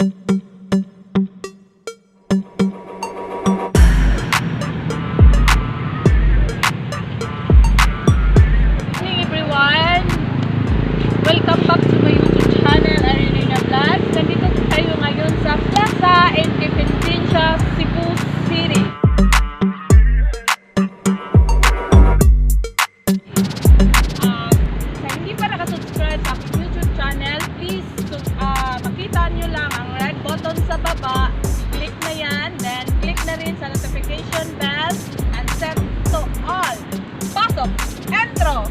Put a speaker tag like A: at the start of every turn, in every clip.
A: Everyone! Welcome back to my YouTube channel, Irene Nuena. Nandito tayo ngayon sa Plaza Independencia, Cebu City. Sa hindi pa nakasubscribe sa aking YouTube channel, please makita nyo lang ang red button sa baba. Click na yan, then click na rin sa notification bell and set to all. Pasok! Entro!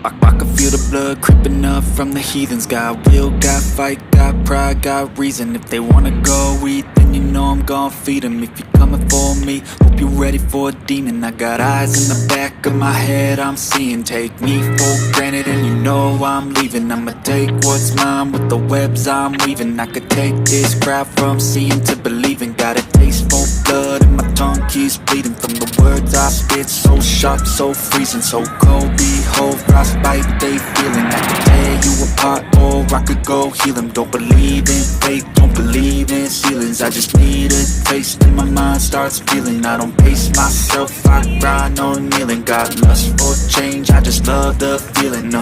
B: I can feel the blood creeping up from the heathens. Got will, got fight, got pride, got reason. If they wanna go eat, then you know I'm gon' feed them. If you're coming for me, hope you're ready for a demon. I got eyes in the back of my head, I'm seeing. Take me for granted and you know I'm leaving. I'ma take what's mine with the webs I'm weaving. I could take this crowd from seeing to believing. Got a taste for blood and my tongue keeps bleeding. From the words I spit, so sharp, so freezing. So cold, behold, frostbite, they feeling. I could tear you apart or I could go heal them. Don't believe in fate, don't believe in ceilings. I just need a taste and my mind starts feeling. I don't pace myself, I grind on kneeling. Got lust for change, I just love the feeling.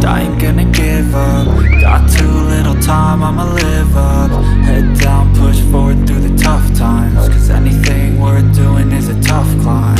B: I ain't gonna give up. Got too little time, I'ma live up. Head down, push forward through the tough times. Cause anything worth doing is a tough climb.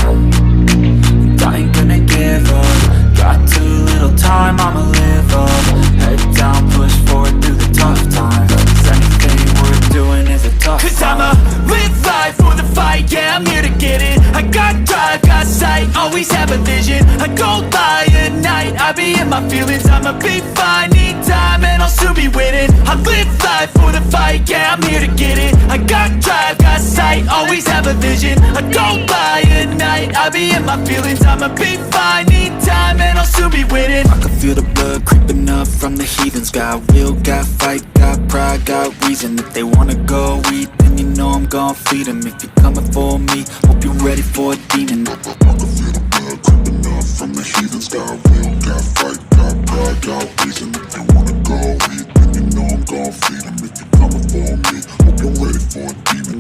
B: And I ain't gonna give up. Got too little time, I'ma live up. Head down, push forward through the tough times. Cause anything worth doing is a tough climb. Cause I'ma live life for the fight, yeah, I'm here to get it. I got drive, got sight, always have a vision. I go by at night, I be in my feelings. I'ma be fine, need time and I'll soon be winning. I live life for the fight, yeah, I'm here to get it. I got drive, got sight, always have a vision. I go by at night, I be in my feelings. I'ma be fine, need time and I'll soon be winning. I can feel the blood creeping up from the heathens. Got will, got fight, got pride, got reason. If they wanna go eat, then you know I'm gon' feed them. If you're coming for me, hope you're ready for a demon.
C: I can feel the blood creeping up from the heathens. Got will, got fight, got pride, got reason. If they wanna go eat, then you know I'm gon' feed them. If you're coming for me, hope you're ready for a demon.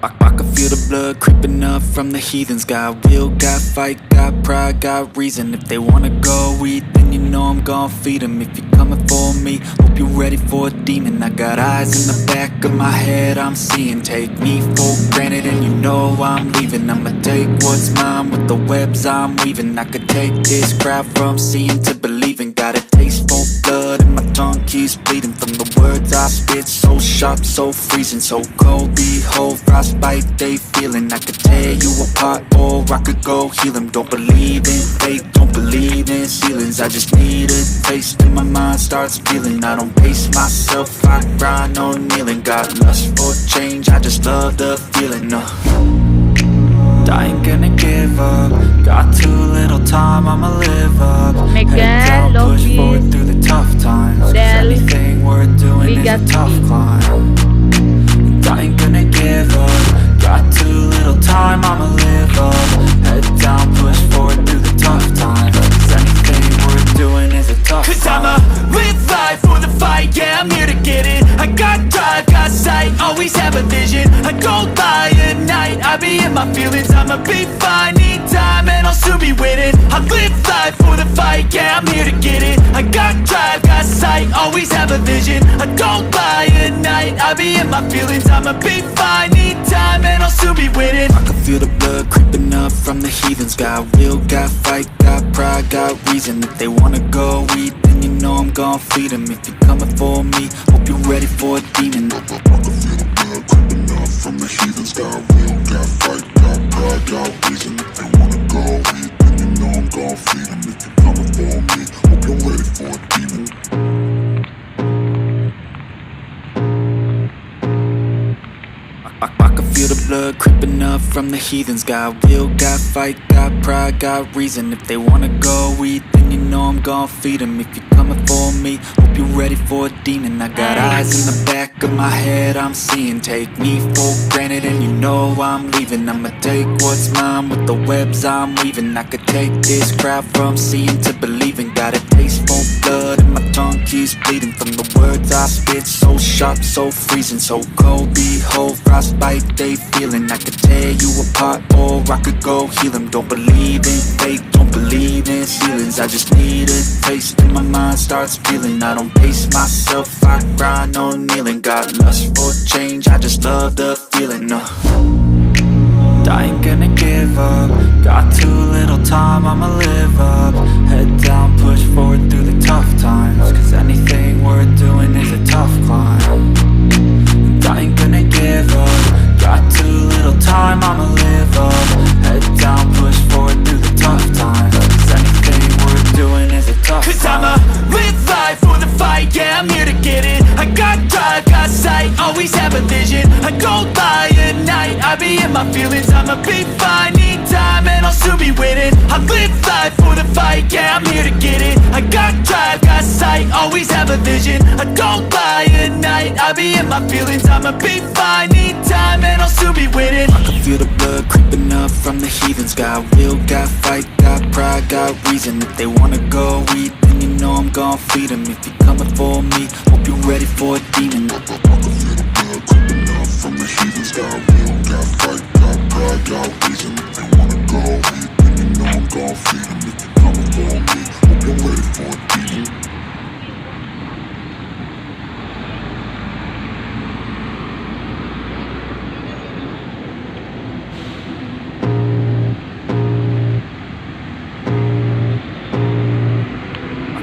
B: I can feel the blood creeping up from the heathens. Got will, got fight, got pride, got reason. If they wanna go eat, then you know I'm gon' feed them. If you're coming for me, hope you're ready for a demon. I got eyes in the back of my head, I'm seeing. Take me for granted and you know I'm leaving. I'ma take what's mine with the webs I'm weaving. I could take this crowd from seeing to believing. Got a taste for blood and my tongue keeps bleeding. From the words I spit, so sharp, so freezing. So cold, behold, frostbite, they feeling. I could tear you apart or I could go heal them. Don't believe in fate, don't believe in ceilings. I just need a taste and my mind starts feeling. I don't pace myself, I grind on kneeling. Got lust for change, I just love the feeling. I ain't gonna give up. Got too little time, I'ma live up. Head down, push forward through the tough times. Cause anything worth doing is a tough climb. And I ain't gonna give up. Got too little time, I'ma live up. Head down, push forward through the tough times. Cause anything worth doing is a tough climb. Cause I'ma live life for the fight, yeah, I'm here to get it. I got drive, got sight, always have a vision. I go by at night, I be in my feelings. I'ma be fine, need time and I'll soon be winning. I live life for the fight, yeah, I'm here to get it. I got drive, got sight, always have a vision. I go by at night, I be in my feelings. I'ma be fine, need time and I'll soon be winning. I can feel the blood creeping up from the heathens. Got will, got fight, got pride, got reason. If they wanna go eat, then you know I'm gon' feed them. If you're coming for me, hope you're ready for a demon.
C: I can feel the blood creeping up from the heathens. Got will, got fight, got pride, got reason. If they wanna go eat, then you know I'm gon' feed them. If you're coming for me, hope you're ready for a demon.
B: I can feel the blood creeping up from the heathens. Got will, got fight, got pride, got reason. If they wanna go eat, then you know I'm gon' feed 'em. If you're coming for me, hope you're ready for a demon. I got eyes in the back of my head, I'm seeing. Take me for granted and you know I'm leaving. I'ma take what's mine with the webs I'm weaving. I could take this crowd from seeing to believing. Got a taste for blood and my tongue keeps bleeding. From the words I spit, so sharp, so freezing, so cold. Behold, frostbite they feeling. I could tear you apart or I could go heal 'em. Don't believe in fate, don't believe in ceilings. I just need a taste and my mind starts feeling. I don't pace myself, I grind on kneeling. Got lust for change, I just love the feeling. I ain't gonna give up. Got too little time, I'ma live up. Head down, push forward through the tough times. Cause anything worth doing is a tough climb. And I ain't gonna give up. Got too little time, I'ma live up. Head down, push forward through the tough times. Cause anything worth doing is a tough climb. Cause I'ma live life for the fight, yeah, I'm here to get it. I got drive, got sight, always have a vision. I go by at night, I be in my feelings. I'ma be fine, need time and I'll soon be winning. I live life for the fight, yeah, I'm here to get it. I got drive, got sight, always have a vision. I don't lie at night, I be in my feelings. I'ma be fine, need time and I'll soon be winning. I can feel the blood creeping up from the heathens. Got will, got fight, got pride, got reason. If they wanna go eat, then you know I'm gon' feed 'em. If you're coming for me, hope you're ready for a demon.
C: I can feel the blood creeping up from the heathens. Got will, got fight, got pride, got reason. If they wanna go eat, then you know I'm gon' feed 'em. If you're coming for me, hope you're ready for a demon.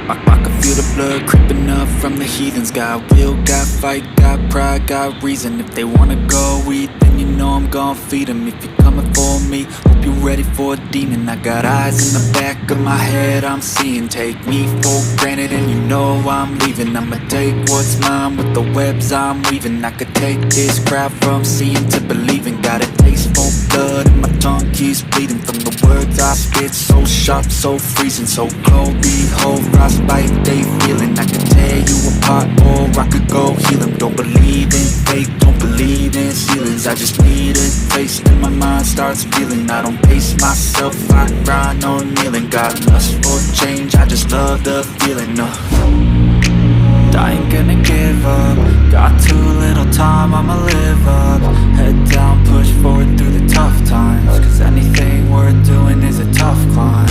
B: I can feel the blood creeping up from the heathens. Got will, got fight, got pride, got reason. If they wanna go eat, then you know I'm gon' feed 'em. If you're coming for me, hope you're ready for a demon. I got eyes in the back of my head, I'm seeing. Take me for granted and you know I'm leaving. I'ma take what's mine with the webs I'm weaving. I could take this crowd from seeing to believing. Got a taste for blood and my tongue keeps bleeding. From the words I spit, so sharp, so freezing, so cold. Behold, frostbite they feeling. I could tear you apart or I could go heal 'em. Don't believe in fate, don't believe in ceilings. I just need a taste and my mind starts feeling. I don't pace myself, I grind on kneeling. Got lust for change, I just love the feeling. I ain't gonna give up. Got too little time, I'ma live up. Head down, push forward through the tough times. Cause anything worth doing is a tough climb.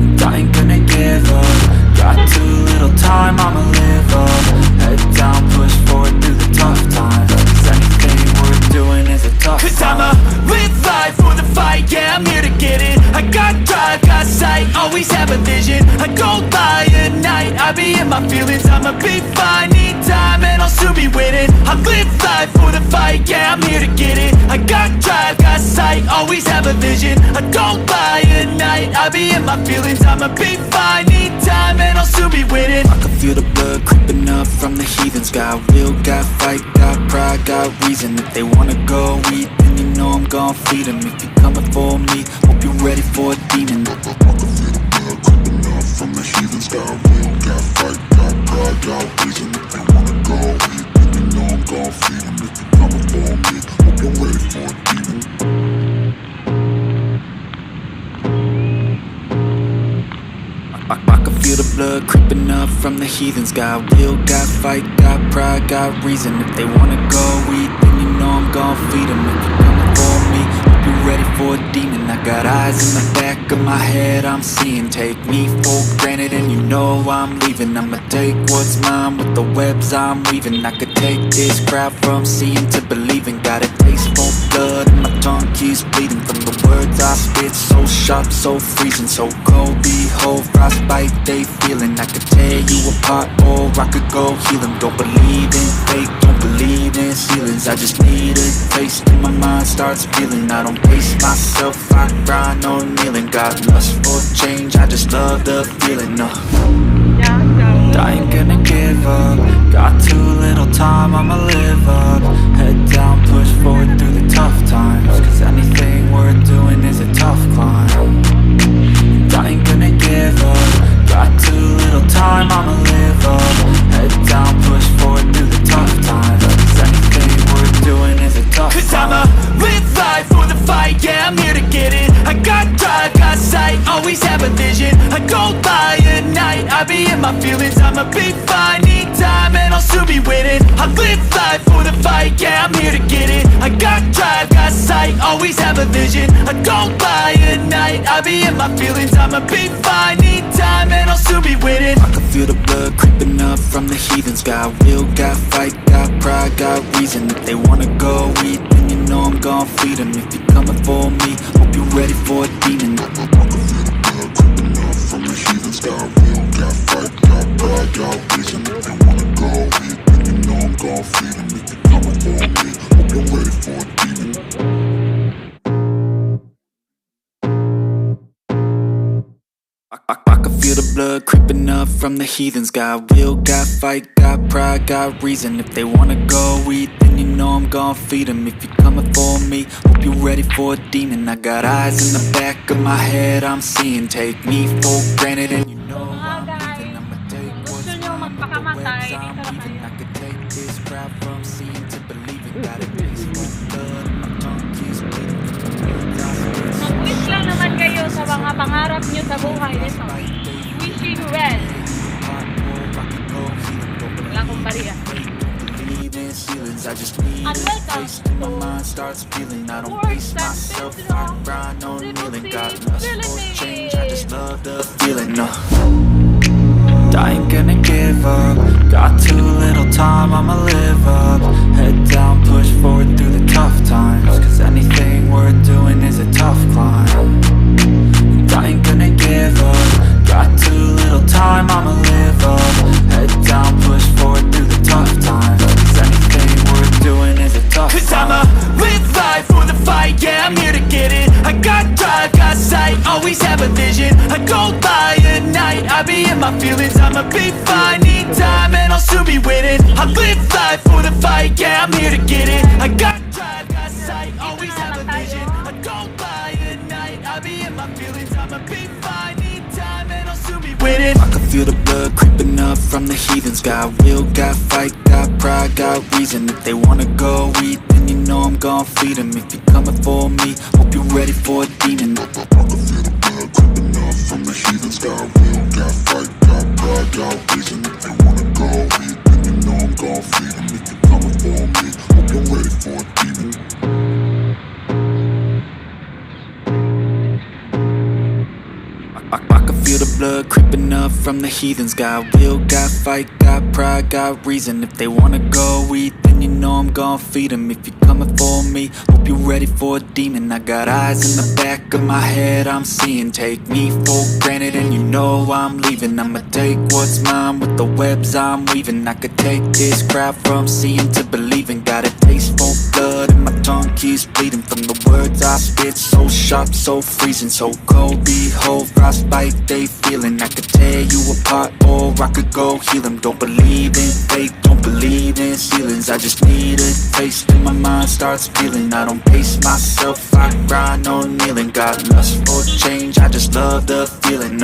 B: And I ain't gonna give up. Got too little time, I'ma live up. Head down, push forward through the tough times. Cause anything worth doing is a tough climb. Cause I'ma live life for the fight, yeah, I'm here to get it. I got drive, got sight, always have a vision. I go lie at night, I be in my feelings. I'ma be fine, need time and I'll soon be winning. I live life for the fight, yeah, I'm here to get it. I got drive, got sight, always have a vision. I don't lie at night, I be in my feelings. I'ma be fine, need time and I'll soon be winning. I can feel the blood creeping up from the heathens. Got will, got fight, got pride, got reason. If they wanna go eat, then you know I'm gon' feed 'em. If you're coming for me, hope you're ready for a demon.
C: I can feel the blood creeping up from the heathens. Got will, got fight, got pride, got reason. If they wanna go eat, then you know I'm gon' feed 'em. If you're coming for me, hope you're ready for a demon.
B: I can feel the blood creeping up from the heathens. Got will, got fight, got pride, got reason. If they wanna go eat, then you know I'm gon' feed 'em. If you're coming for me, hope you're ready for a demon. I got eyes in the back of my head, I'm seeing. Take me for granted and you know I'm leaving. I'ma take what's mine with the webs I'm weaving. I could take this crowd from seeing to believing. Got a taste for blood and my tongue keeps bleeding. From the words I spit, so sharp, so freezing, so cold. Behold, frostbite they feeling. I could tear you apart or I could go heal 'em. Don't believe in fate, don't believe in ceilings. I just need a taste and my mind starts feeling. I don't pace myself, I grind on kneeling. Got lust for change, I just love the feeling. I ain't gonna give up. Got too little time, I'ma live up. Head down, push forward through the tough times. Cause anything worth doing is a tough climb. And I ain't gonna give up. in my feelings, I'ma be fine. Need time and I'll soon be winning. I live life for the fight, yeah, I'm here to get it. I got drive, got sight, always have a vision. I don't lie at night, I be in my feelings, I'ma be fine. Need time and I'll soon be winning. I can feel the blood creeping up from the heathens. Got will, got fight, got pride, got reason. If they wanna go eat, then you know I'm gon' feed them. If you're coming for me, hope you're ready for a demon.
C: I can feel the blood creeping up from the heathens. Got will, got fight, got pride, got reason. If they wanna go eat, then you know I'm gon' feed them. If you're coming for me, hope you're ready for a demon.
B: I can feel the blood creeping up from the heathens. Got will, got fight, got pride, got reason. If they wanna go eat, then you know I'm gon' feed them. If you're coming for me, hope you're ready for a demon. I got eyes in the back of my head, I'm seeing. Take me for granted and you know I'm leaving. I'ma take what's mine with the webs I'm weaving. I could take this crowd from seeing to believing. Got a peaceful blood and my tongue keeps bleeding.
A: Mag-wish lang naman kayo sa mga pangarap nyo sa buhay nito. Wishing well. Wala akong bariya.
B: I just need a taste and my mind starts feeling. I don't pace myself, I grind on kneeling. Got lust for change, I just love the feeling. I ain't gonna give up. Got too little time, I'ma live up. Head down, push forward through the tough times. Cause anything worth doing is a tough climb. And I ain't gonna give up. Got too little time, I'ma live up. Head down, push forward through the tough times. Cause anything worth doing is a tough climb. Cause I'ma live life for the fight, yeah, I'm here to get it. I got drive, got sight, always have a vision. I go by at night, I be in my feelings, I'ma be fine. Need time and I'll soon be winning. I live life for the fight, yeah, I'm here to get it. I got drive, got sight, always have a vision. I go by at night, I be in my feelings, I'ma be fine. Need time and I'll soon be winning. I can feel the blood creeping up from the heathens. Got will, got fight, got pride, got reason. If they wanna go eat, then you know I'm gon' feed them. If you're coming for me, hope you're ready for a demon.
C: I can feel the blood creeping up from the heathens. Got will, got fight, got pride, got reason. If they wanna go eat, then you know I'm gon' feed them. If you're coming for me, hope you're ready for a demon.
B: I can feel the blood creeping up from the heathens. Got will, got fight, got pride, got reason. If they wanna go eat, then you know I'm gon' feed them. If you're coming for me, hope you're ready for a demon. I got eyes in the back of my head, I'm seeing. Take me for granted and you know I'm leaving. I'ma take what's mine with the webs I'm weaving. I could take this crowd from seeing to believing. Got a taste for blood and my tongue keeps bleeding. From the words I spit, so sharp, so freezing. So cold, behold, frostbite they feeling. I could tear you apart or I could go heal them. Don't believe in fate, don't believe in ceilings. I just need a taste and my mind starts feeling. I don't pace myself, I grind on kneeling. Got lust for change, I just love the feeling.